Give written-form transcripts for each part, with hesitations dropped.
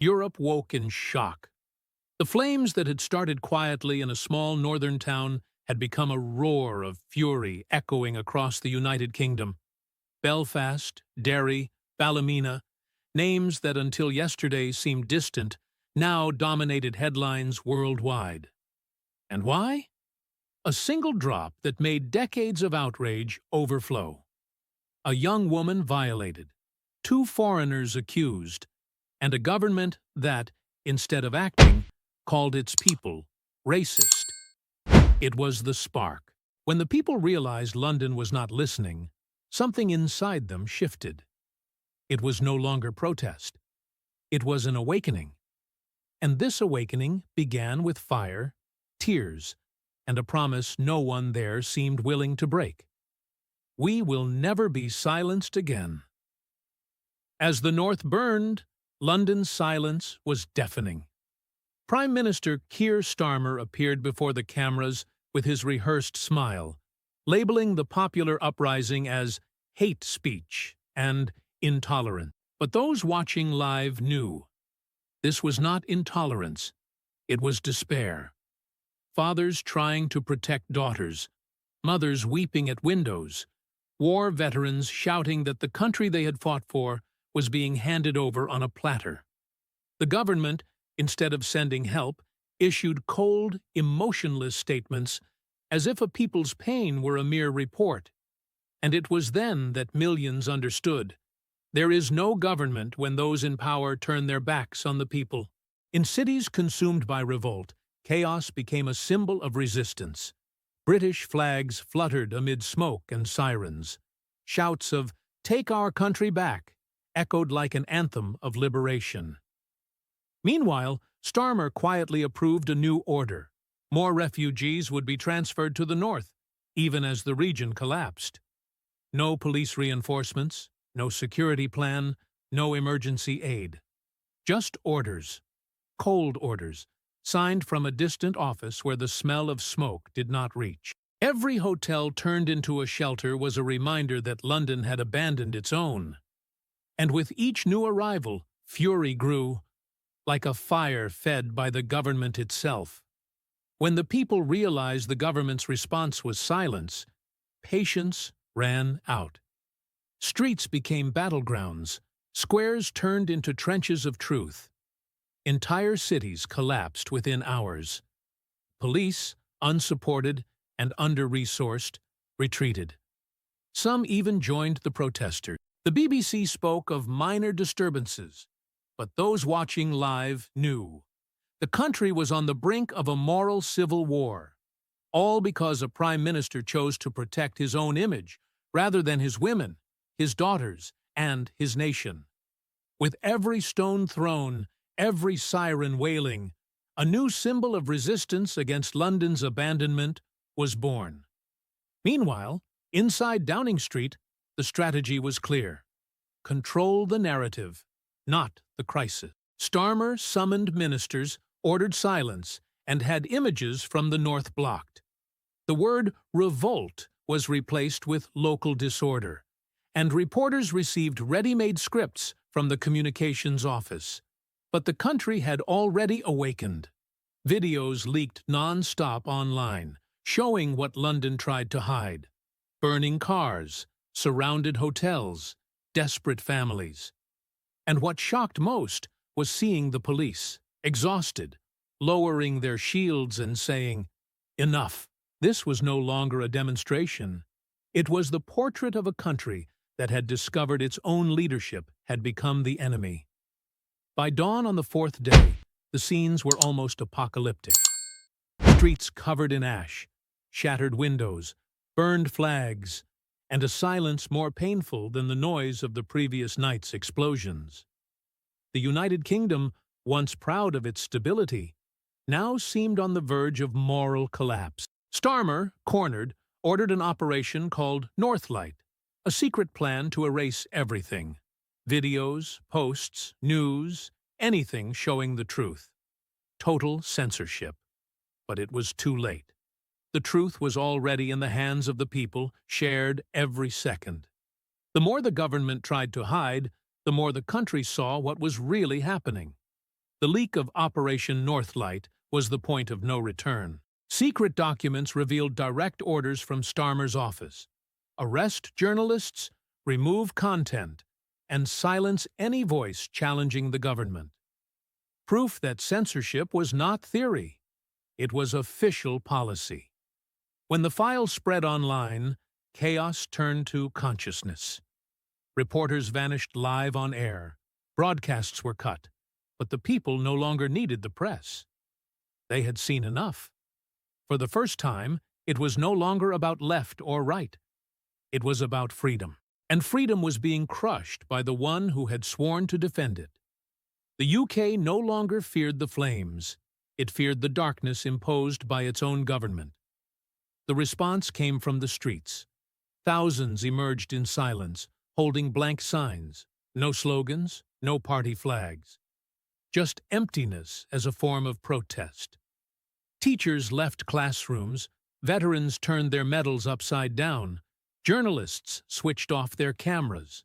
Europe woke in shock. The flames that had started quietly in a small northern town had become a roar of fury echoing across the United Kingdom. Belfast, Derry, Ballymena, names that until yesterday seemed distant, now dominated headlines worldwide. And why? A single drop that made decades of outrage overflow. A young woman violated, two foreigners accused, and a government that, instead of acting, called its people racist. It was the spark. When the people realized London was not listening, something inside them shifted. It was no longer protest. It was an awakening. And this awakening began with fire, tears, and a promise no one there seemed willing to break. We will never be silenced again. As the North burned, London's silence was deafening. Prime Minister Keir Starmer appeared before the cameras with his rehearsed smile, labeling the popular uprising as hate speech and intolerant. But those watching live knew this was not intolerance, it was despair. Fathers trying to protect daughters, mothers weeping at windows, war veterans shouting that the country they had fought for was being handed over on a platter. The government, instead of sending help, issued cold, emotionless statements as if a people's pain were a mere report. And it was then that millions understood. There is no government when those in power turn their backs on the people. In cities consumed by revolt, chaos became a symbol of resistance. British flags fluttered amid smoke and sirens. Shouts of "Take our country back" echoed like an anthem of liberation. Meanwhile, Starmer quietly approved a new order. More refugees would be transferred to the north, even as the region collapsed. No police reinforcements, no security plan, no emergency aid. Just orders, cold orders, signed from a distant office where the smell of smoke did not reach. Every hotel turned into a shelter was a reminder that London had abandoned its own. And with each new arrival, fury grew, like a fire fed by the government itself. When the people realized the government's response was silence, patience ran out. Streets became battlegrounds, squares turned into trenches of truth. Entire cities collapsed within hours. Police, unsupported and under-resourced, retreated. Some even joined the protesters. The BBC spoke of minor disturbances, but those watching live knew. The country was on the brink of a moral civil war, all because a prime minister chose to protect his own image rather than his women, his daughters, and his nation. With every stone thrown, every siren wailing, a new symbol of resistance against London's abandonment was born. Meanwhile, inside Downing Street, the strategy was clear. Control the narrative, not the crisis. Starmer summoned ministers, ordered silence, and had images from the North blocked. The word revolt was replaced with local disorder, and reporters received ready-made scripts from the communications office. But the country had already awakened. Videos leaked non-stop online, showing what London tried to hide. Burning cars, surrounded hotels, desperate families. And what shocked most was seeing the police, exhausted, lowering their shields and saying, "Enough." This was no longer a demonstration. It was the portrait of a country that had discovered its own leadership had become the enemy. By dawn on the fourth day, the scenes were almost apocalyptic. Streets covered in ash, shattered windows, burned flags, and a silence more painful than the noise of the previous night's explosions. The United Kingdom, once proud of its stability, now seemed on the verge of moral collapse. Starmer, cornered, ordered an operation called Northlight, a secret plan to erase everything. Videos, posts, news, anything showing the truth. Total censorship. But it was too late. The truth was already in the hands of the people, shared every second. The more the government tried to hide, the more the country saw what was really happening. The leak of Operation Northlight was the point of no return. Secret documents revealed direct orders from Starmer's office. Arrest journalists, remove content, and silence any voice challenging the government. Proof that censorship was not theory. It was official policy. When the files spread online, chaos turned to consciousness. Reporters vanished live on air. Broadcasts were cut. But the people no longer needed the press. They had seen enough. For the first time, it was no longer about left or right. It was about freedom. And freedom was being crushed by the one who had sworn to defend it. The UK no longer feared the flames. It feared the darkness imposed by its own government. The response came from the streets. Thousands emerged in silence, holding blank signs. No slogans, no party flags. Just emptiness as a form of protest. Teachers left classrooms, veterans turned their medals upside down, journalists switched off their cameras.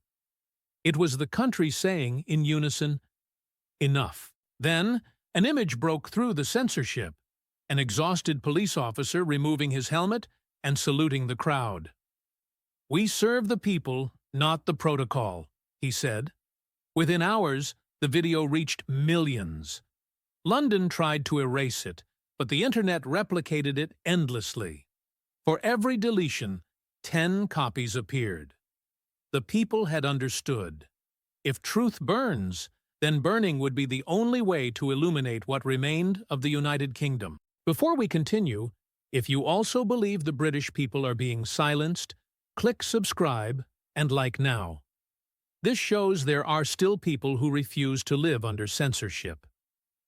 It was the country saying, in unison, enough. Then, an image broke through the censorship, an exhausted police officer removing his helmet and saluting the crowd. "We serve the people, not the protocol," he said. Within hours, the video reached millions. London tried to erase it, but the internet replicated it endlessly. For every deletion, 10 copies appeared. The people had understood. If truth burns, then burning would be the only way to illuminate what remained of the United Kingdom. Before we continue, if you also believe the British people are being silenced, click subscribe and like now. This shows there are still people who refuse to live under censorship.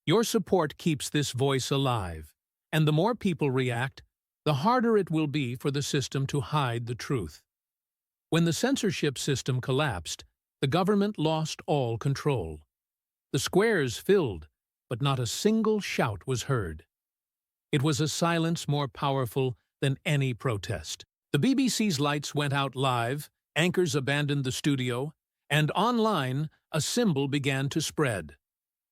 Your support keeps this voice alive, and the more people react, the harder it will be for the system to hide the truth. When the censorship system collapsed, the government lost all control. The squares filled, but not a single shout was heard. It was a silence more powerful than any protest. The BBC's lights went out live, anchors abandoned the studio, and online, a symbol began to spread.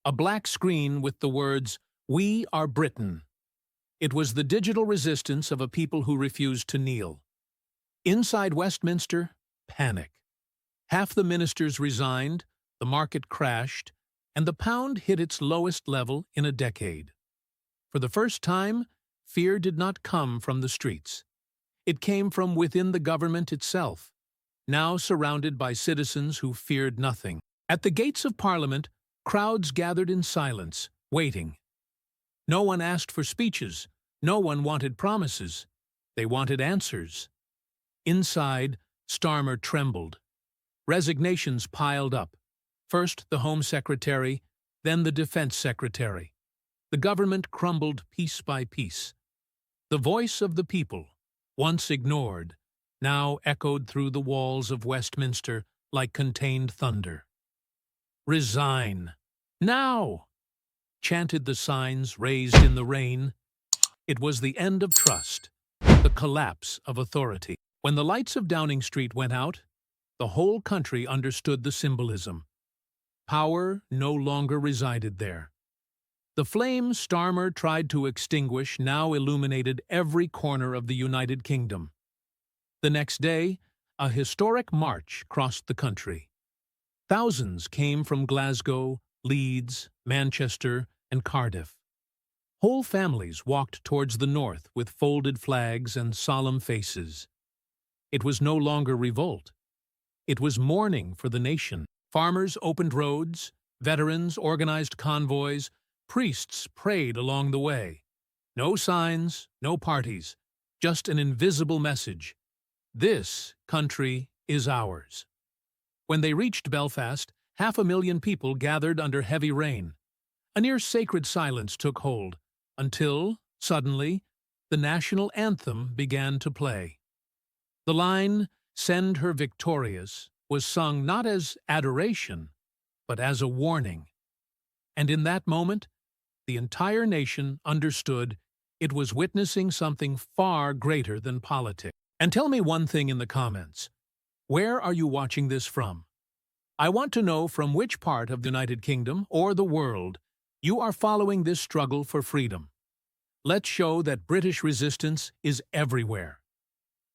A black screen with the words, "We are Britain." It was the digital resistance of a people who refused to kneel. Inside Westminster, panic. Half the ministers resigned, the market crashed, and the pound hit its lowest level in a decade. For the first time, fear did not come from the streets. It came from within the government itself, now surrounded by citizens who feared nothing. At the gates of Parliament, crowds gathered in silence, waiting. No one asked for speeches. No one wanted promises. They wanted answers. Inside, Starmer trembled. Resignations piled up. First the Home Secretary, then the Defense Secretary. The government crumbled piece by piece. The voice of the people, once ignored, now echoed through the walls of Westminster like contained thunder. "Resign! Now!" chanted the signs raised in the rain. It was the end of trust, the collapse of authority. When the lights of Downing Street went out, the whole country understood the symbolism. Power no longer resided there. The flames Starmer tried to extinguish now illuminated every corner of the United Kingdom. The next day, a historic march crossed the country. Thousands came from Glasgow, Leeds, Manchester, and Cardiff. Whole families walked towards the north with folded flags and solemn faces. It was no longer revolt. It was mourning for the nation. Farmers opened roads, veterans organized convoys, priests prayed along the way. No signs, no parties, just an invisible message. This country is ours. When they reached Belfast, 500,000 people gathered under heavy rain. A near-sacred silence took hold, until, suddenly, the national anthem began to play. The line, "Send her victorious," was sung not as adoration, but as a warning. And in that moment, the entire nation understood it was witnessing something far greater than politics. And tell me one thing in the comments. Where are you watching this from? I want to know from which part of the United Kingdom or the world You are following this struggle for freedom. Let's show that British resistance is everywhere.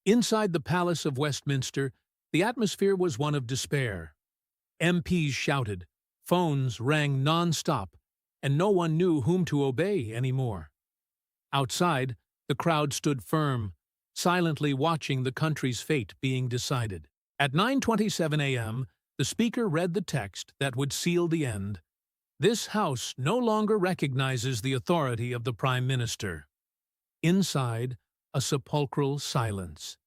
Inside the Palace of Westminster, the atmosphere was one of despair. MPs shouted, phones rang non-stop, and no one knew whom to obey anymore. Outside, the crowd stood firm, silently watching the country's fate being decided. At 9:27 a.m., the Speaker read the text that would seal the end. This House no longer recognizes the authority of the Prime Minister. Inside, a sepulchral silence.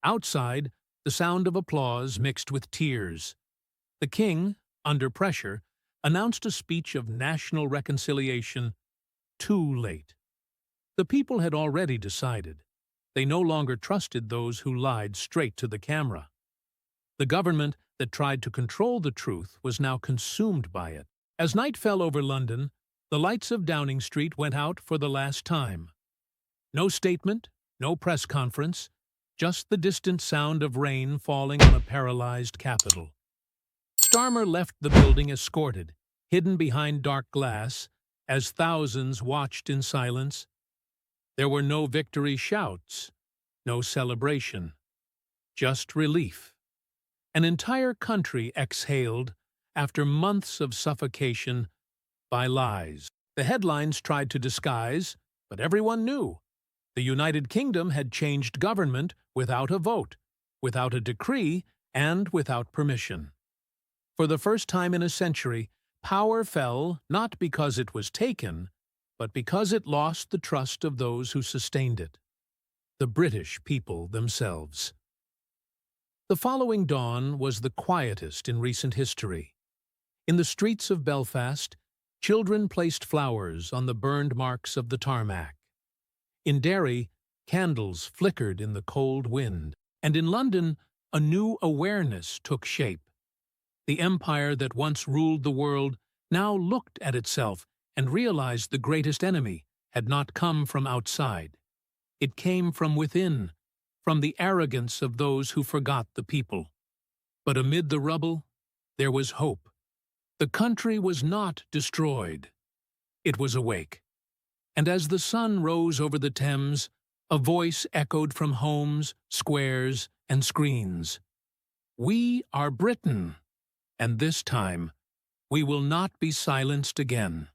Outside, the sound of applause mixed with tears. The King, under pressure, announced a speech of national reconciliation too late. The people had already decided. They no longer trusted those who lied straight to the camera. The government that tried to control the truth was now consumed by it. As night fell over London, the lights of Downing Street went out for the last time. No statement, no press conference, just the distant sound of rain falling on a paralyzed capital. Starmer left the building escorted, hidden behind dark glass, as thousands watched in silence. There were no victory shouts, no celebration, just relief. An entire country exhaled after months of suffocation by lies. The headlines tried to disguise, but everyone knew. The United Kingdom had changed government without a vote, without a decree, and without permission. For the first time in a century, power fell not because it was taken, but because it lost the trust of those who sustained it, the British people themselves. The following dawn was the quietest in recent history. In the streets of Belfast, children placed flowers on the burned marks of the tarmac. In Derry, candles flickered in the cold wind. And in London, a new awareness took shape. The empire that once ruled the world now looked at itself and realized the greatest enemy had not come from outside. It came from within, from the arrogance of those who forgot the people. But amid the rubble, there was hope. The country was not destroyed. It was awake. And as the sun rose over the Thames, a voice echoed from homes, squares, and screens. We are Britain, and this time we will not be silenced again.